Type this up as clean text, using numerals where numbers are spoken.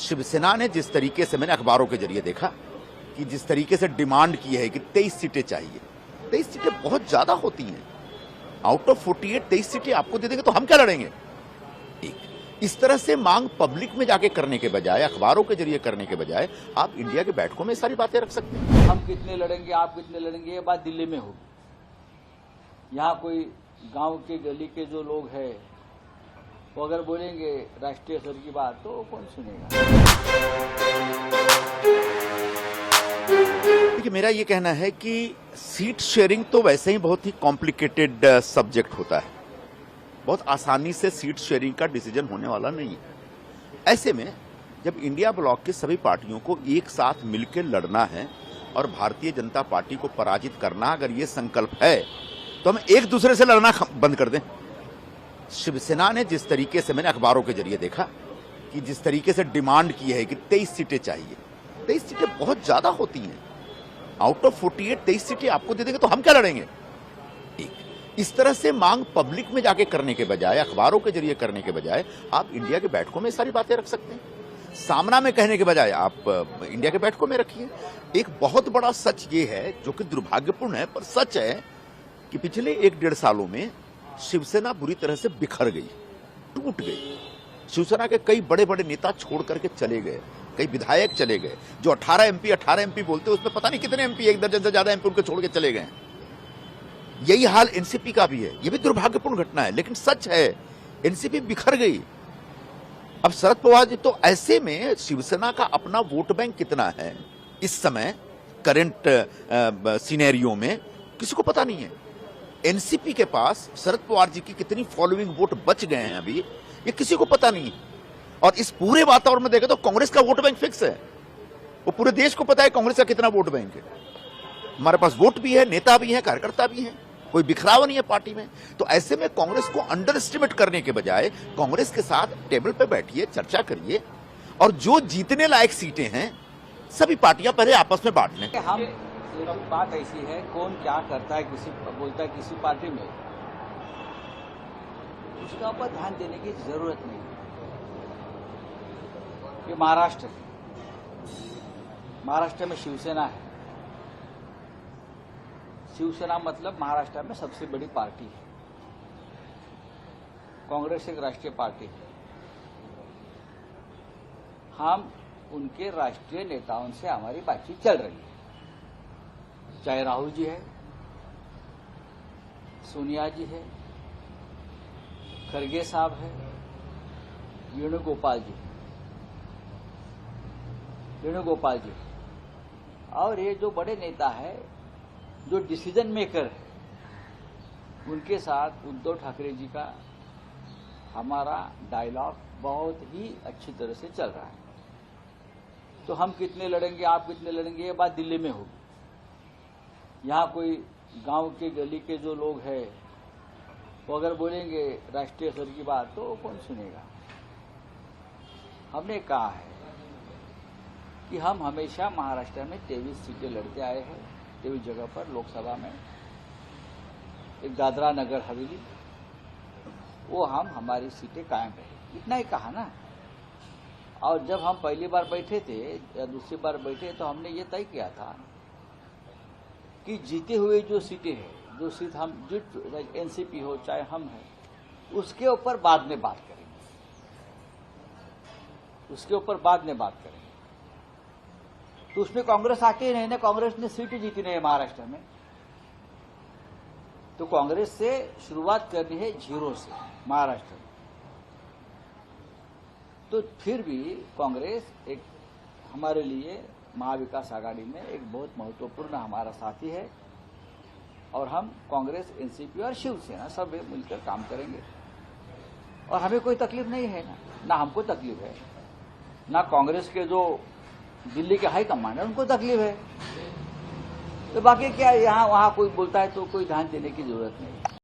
शिवसेना ने जिस तरीके से, मैंने अखबारों के जरिए देखा कि जिस तरीके से डिमांड की है कि 23 सीटें चाहिए। 23 सीटें बहुत ज्यादा होती हैं। आउट ऑफ 48 23 सीटें आपको दे देंगे तो हम क्या लड़ेंगे? एक इस तरह से मांग पब्लिक में जाके करने के बजाय, अखबारों के जरिए करने के बजाय, आप इंडिया के बैठकों में सारी बातें रख सकते हैं। हम कितने लड़ेंगे, आप कितने लड़ेंगे, ये बात दिल्ली में होगी। यहाँ कोई गांव के गली के जो लोग हैं वो अगर बोलेंगे राष्ट्रीय स्तर की बात तो कौन सुनेगा। देखिए, मेरा ये कहना है कि सीट शेयरिंग तो वैसे ही बहुत ही कॉम्प्लिकेटेड सब्जेक्ट होता है। बहुत आसानी से सीट शेयरिंग का डिसीजन होने वाला नहीं है। ऐसे में जब इंडिया ब्लॉक की सभी पार्टियों को एक साथ मिलकर लड़ना है और भारतीय जनता पार्टी को पराजित करना अगर ये संकल्प है तो हम एक दूसरे से लड़ना बंद कर दें। शिवसेना ने जिस तरीके से, मैंने अखबारों के जरिए देखा कि जिस तरीके से डिमांड की है कि 23 सीटें चाहिए। 23 सीटें बहुत ज्यादा होती हैं। आउट ऑफ 48 23 सीटें आपको दे देंगे तो हम क्या लड़ेंगे? एक इस तरह से मांग पब्लिक में जाके करने के बजाय, अखबारों के जरिए करने के बजाय, आप इंडिया के बैठकों में सारी बातें रख सकते हैं। सामना में कहने के बजाय आप इंडिया के बैठकों में रखिए। एक बहुत बड़ा सच ये है, जो कि दुर्भाग्यपूर्ण है पर सच है, कि पिछले 1-1.5 सालों में शिवसेना बुरी तरह से बिखर गई, टूट गई। शिवसेना के कई बड़े बड़े नेता छोड़ करके चले गए, कई विधायक चले गए। जो 18 एमपी बोलते हैं उसमें पता नहीं कितने एमपी, 1 दर्जन से ज्यादा एमपी उनके छोड़ के चले गए। यही हाल एनसीपी का भी है। यह भी दुर्भाग्यपूर्ण घटना है, लेकिन सच है, एनसीपी बिखर गई। अब शरद पवार जी, तो ऐसे में शिवसेना का अपना वोट बैंक कितना है इस समय करंट सिनेरियो में किसी को पता नहीं है। एनसीपी के पास शरद पवार जी की कितनी फॉलोइंग वोट बच गए हैं अभी, ये किसी को पता नहीं है। और इस पूरे वातावरण में देखें तो कांग्रेस का वोट बैंक फिक्स है। वो पूरे देश को पता है कांग्रेस का कितना वोट बैंक है। हमारे पास वोट भी है, नेता भी है, कार्यकर्ता भी है, कोई बिखराव नहीं है पार्टी में। तो ऐसे में कांग्रेस को अंडर एस्टिमेट करने के बजाय कांग्रेस के साथ टेबल पर बैठिए, चर्चा करिए, और जो जीतने लायक सीटें हैं सभी पार्टियां पहले आपस में बांट लें। हम बात ऐसी है, कौन क्या करता है, किसी बोलता है किसी पार्टी में, उसका ऊपर ध्यान देने की जरूरत नहीं। ये महाराष्ट्र में शिवसेना है। शिवसेना मतलब महाराष्ट्र में सबसे बड़ी पार्टी है। कांग्रेस एक राष्ट्रीय पार्टी है। हम उनके राष्ट्रीय नेताओं से हमारी बातचीत चल रही है, चाहे राहुल जी है, सोनिया जी है, खरगे साहब है, वेणुगोपाल जी, और ये जो बड़े नेता है, जो डिसीजन मेकर है, उनके साथ उद्धव ठाकरे जी का हमारा डायलॉग बहुत ही अच्छी तरह से चल रहा है। तो हम कितने लड़ेंगे, आप कितने लड़ेंगे, ये बात दिल्ली में होगी। यहाँ कोई गांव के गली के जो लोग हैं वो अगर बोलेंगे राष्ट्रीय स्तर की बात तो कौन सुनेगा। हमने कहा है कि हम हमेशा महाराष्ट्र में 23 सीटें लड़ते आए हैं, 23 जगह पर लोकसभा में, एक दादरा नगर हवेली, वो हम हमारी सीटें कायम रहे, इतना ही कहा ना। और जब हम पहली बार बैठे थे या दूसरी बार बैठे तो हमने ये तय किया था कि जीते हुए जो सीटें हैं, जो सीट हम जीत, एनसीपी हो चाहे हम हैं, उसके ऊपर बाद में बात करेंगे, तो उसमें कांग्रेस आके ही नहीं ना, कांग्रेस ने सीटें जीती नहीं है महाराष्ट्र में। तो कांग्रेस से शुरुआत करनी है जीरो से महाराष्ट्र में। तो फिर भी कांग्रेस एक हमारे लिए महाविकास आघाड़ी में एक बहुत महत्वपूर्ण हमारा साथी है, और हम कांग्रेस, एनसीपी और शिवसेना सब मिलकर काम करेंगे। और हमें कोई तकलीफ नहीं है ना हमको तकलीफ है, ना कांग्रेस के जो दिल्ली के हाई कमांड है उनको तकलीफ है। तो बाकी क्या, यहाँ वहाँ कोई बोलता है तो कोई ध्यान देने की जरूरत नहीं है।